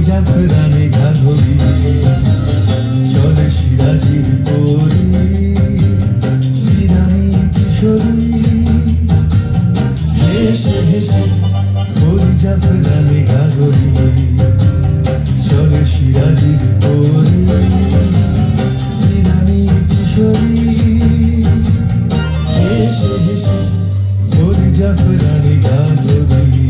জাফরানে ঘাগরি চলে সিরাজির পরি ইরানি কিশোরী হেসে হেসে ওই জাফরানে ঘাগরি চলে সিরাজির পরি ইরানি কিশোরী হেসে হেসে ওই জাফরানে ঘাগরি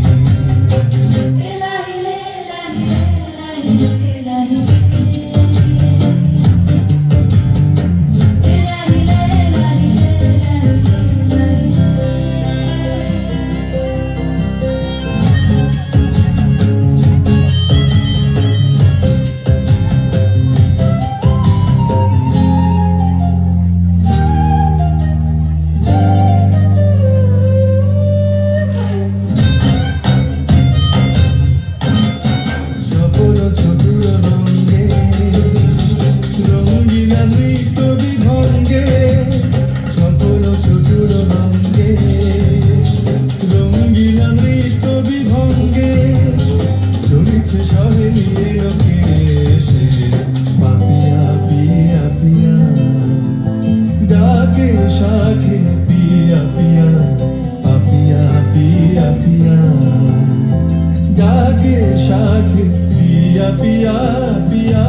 শাখে পিয়া পিয়া পাপিয়া পিয়া পিয়া ডাকে শাখে পিয়া পিয়া পিয়া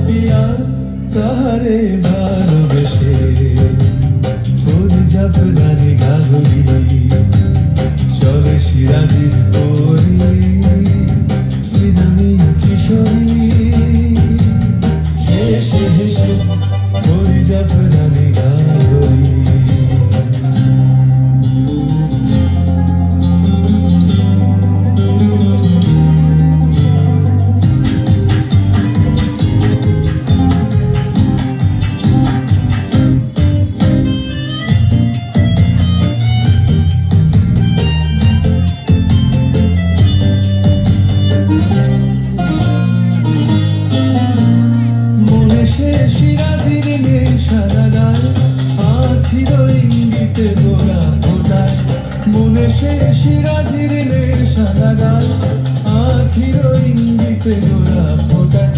পিয়া কাহারে ভালোবেসে ওই জাফরানে ঘাগরি চলে সিরাজির পরি ইরানি কিশোরী হেসে হেসে ওই জাফরানে ঘাগরি সিরাজির নেশারা গায় আখির ইঙ্গিতে গোরা ফোটায় মনে সে সিরাজির নেশারা গায় আখির ইঙ্গিতে গোরা ফোটায়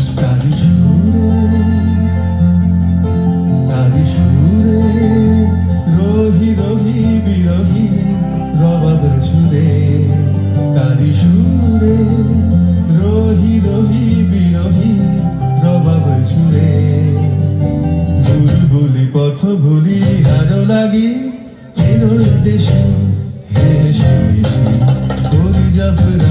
তারি সুরে রহি রহি বিরহি রবাব ছুরে তারি সুরে রহি রহি বিরহি রবাব ছুরে বুলবুলি পথ ভুলি হারো লাগি এলো দেশে হেসে হেসে ওই জাফরানে